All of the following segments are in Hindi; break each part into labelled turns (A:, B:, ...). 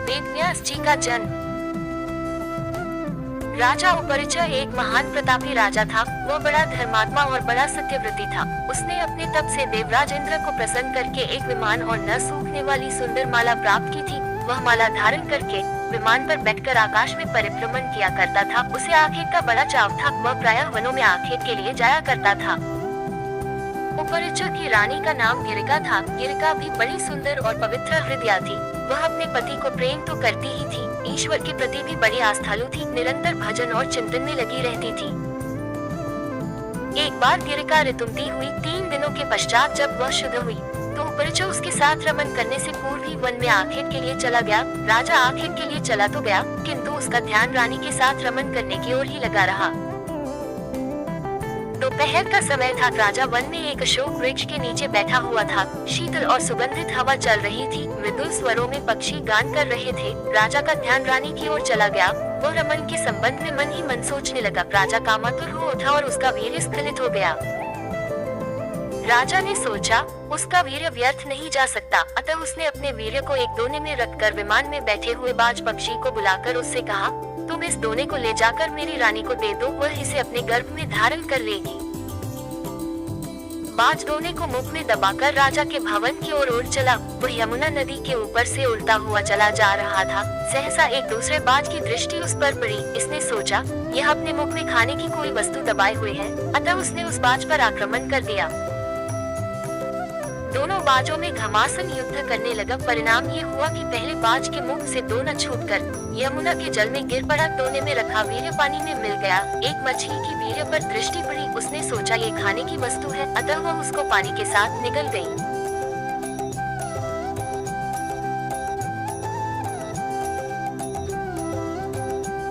A: वेदव्यास जी का जन्म। राजा उपरिचय एक महान प्रतापी राजा था। वह बड़ा धर्मात्मा और बड़ा सत्यव्रती था। उसने अपने तप से देवराज इंद्र को प्रसन्न करके एक विमान और न सूखने वाली सुंदर माला प्राप्त की थी। वह माला धारण करके विमान पर बैठकर आकाश में परिभ्रमण किया करता था। उसे आखेट का बड़ा चाव था। वह प्रायः वनों में आखेट के लिए जाया करता था। उपरिचय की रानी का नाम गिरिका था। गिरिका भी बड़ी सुंदर और पवित्र हृदया थी। वह अपने पति को प्रेम तो करती ही थी, ईश्वर के प्रति भी बड़ी आस्थालु थी। निरंतर भजन और चिंतन में लगी रहती थी। एक बार गिरिका ऋतुमती हुई। 3 दिनों के पश्चात जब वह शुद्ध हुई तो उपरिचय उसके साथ रमन करने से पूर्व ही वन में आखेट के लिए चला गया। राजा आखेट के लिए चला तो गया, किंतु उसका ध्यान रानी के साथ रमन करने की ओर ही लगा रहा। दोपहर का समय था। राजा वन में एक अशोक वृक्ष के नीचे बैठा हुआ था। शीतल और सुगंधित हवा चल रही थी। मृदुल स्वरों में पक्षी गान कर रहे थे। राजा का ध्यान रानी की ओर चला गया। वो रमन के संबंध में मन ही मन सोचने लगा। राजा कामातुर हो उठा और उसका वीर्य स्खलित हो गया। राजा ने सोचा उसका वीर्य व्यर्थ नहीं जा सकता, अतः उसने अपने वीर्य को एक दोने में रखकर विमान में बैठे हुए बाज पक्षी को बुलाकर उससे कहा, तुम इस दोने को ले जाकर मेरी रानी को दे दो, वह इसे अपने गर्भ में धारण कर लेगी। बाज दोने को मुख में दबाकर राजा के भवन की ओर उड़ चला। वह यमुना नदी के ऊपर से उड़ता हुआ चला जा रहा था। सहसा एक दूसरे बाज की दृष्टि उस पर पड़ी। इसने सोचा यह अपने मुख में खाने की कोई वस्तु दबाए हुए है, अतः उसने उस बाज पर आक्रमण कर दिया। दोनों बाजों में घमासान युद्ध करने लगा। परिणाम ये हुआ कि पहले बाज के मुख से दोना छूटकर यमुना के जल में गिर पड़ा। दोने में रखा वीर्य पानी में मिल गया। एक मछली की वीर्य पर दृष्टि पड़ी। उसने सोचा ये खाने की वस्तु है, अतः वह उसको पानी के साथ निगल गई।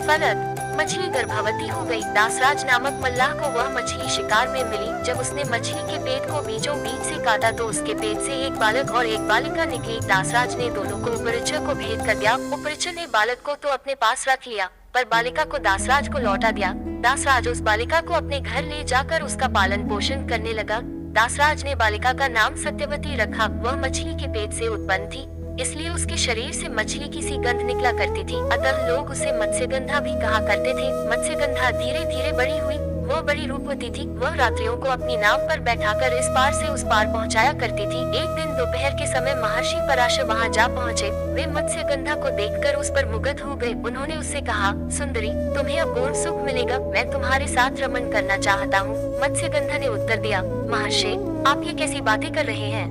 A: फलत मछली गर्भवती हो गई। दासराज नामक मल्लाह को वह मछली शिकार में मिली। जब उसने मछली के पेट को बीचों बीच से काटा तो उसके पेट से एक बालक और एक बालिका निकली। दासराज ने दोनों को उपरिचय को भेद कर दिया। उपरिचय ने बालक को तो अपने पास रख लिया, पर बालिका को दासराज को लौटा दिया। दासराज उस बालिका को अपने घर ले जाकर उसका पालन पोषण करने लगा। दासराज ने बालिका का नाम सत्यवती रखा। वह मछली के पेट से उत्पन्न थी, इसलिए उसके शरीर से मछली की सी गंध निकला करती थी, अतः लोग उसे मत्स्यगंधा भी कहा करते थे। मत्स्यगंधा धीरे धीरे बड़ी हुई। वह बड़ी रूपवती थी। वह रात्रियों को अपनी नाव पर बैठाकर इस पार से उस पार पहुंचाया करती थी। एक दिन दोपहर के समय महर्षि पराशर वहां जा पहुंचे। वे मत्स्यगंधा को देखकर उस पर मुग्ध हो गए। उन्होंने उससे कहा, सुंदरी, तुम्हें अपूर्व सुख मिलेगा, मैं तुम्हारे साथ रमन करना चाहता हूँ। मत्स्यगंधा ने उत्तर दिया, महर्षि, आप ये कैसी बातें कर रहे हैं?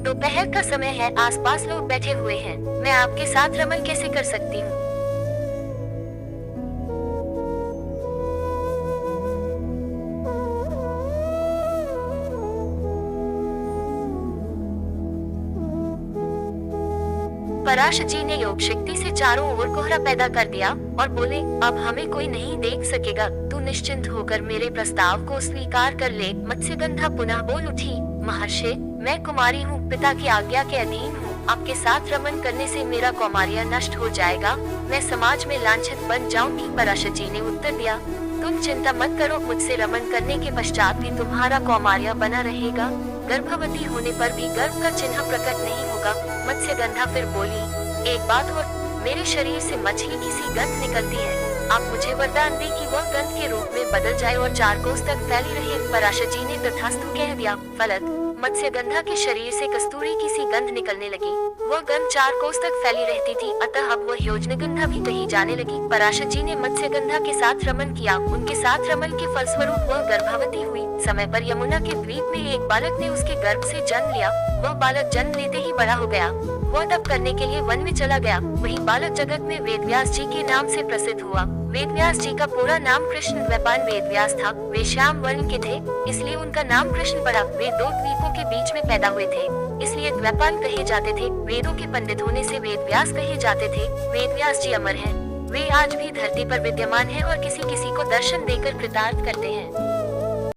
A: दोपहर का समय है, आसपास लोग बैठे हुए हैं, मैं आपके साथ रमन कैसे कर सकती हूँ? पराशर जी ने योग शक्ति से चारों ओर कोहरा पैदा कर दिया और बोले, अब हमें कोई नहीं देख सकेगा, तू निश्चिंत होकर मेरे प्रस्ताव को स्वीकार कर ले। मत्स्यगंधा पुनः बोल उठी, महर्षि, मैं कुमारी हूँ, पिता की आज्ञा के अधीन हूँ। आपके साथ रमन करने से मेरा कौमार्य नष्ट हो जाएगा, मैं समाज में लांछित बन जाऊंगी। पराशर जी ने उत्तर दिया, तुम चिंता मत करो, मुझसे रमन करने के पश्चात भी तुम्हारा कौमार्य बना रहेगा। गर्भवती होने पर भी गर्भ का चिन्ह प्रकट नहीं होगा। मत्स्यगंधा फिर बोली, एक बात और, मेरे शरीर से मछली की सी गंध निकलती है, आप मुझे वरदान दें कि वह गंध के रूप में बदल जाए और 4 कोस तक फैली रहे। पराशर जी ने तथास्तु कह दिया। फलत मत्स्यगंधा के शरीर से कस्तूरी की सी गंध निकलने लगी। वह गंध 4 कोस तक फैली रहती थी, अतः अब वह योजनगंधा भी कही जाने लगी। पराशर जी ने मत्स्यगंधा के साथ रमन किया। उनके साथ रमन के फलस्वरूप वह गर्भवती हुई। समय पर यमुना के द्वीप में एक बालक ने उसके गर्भ से जन्म लिया। वह बालक जन्म लेते ही बड़ा हो गया। वह तप करने के लिए वन में चला गया। वही बालक जगत में वेदव्यास जी के नाम से प्रसिद्ध हुआ। वेदव्यास जी का पूरा नाम कृष्ण द्वैपायन वेदव्यास था। वे श्याम वर्ण के थे, इसलिए उनका नाम कृष्ण पड़ा। वे 2 द्वीपों के बीच में पैदा हुए थे, इसलिए द्वैपायन कहे जाते थे। वेदों के पंडित होने से वेदव्यास कहे जाते थे। वेदव्यास जी अमर हैं। वे आज भी धरती पर विद्यमान हैं और किसी किसी को दर्शन देकर कृतार्थ करते हैं।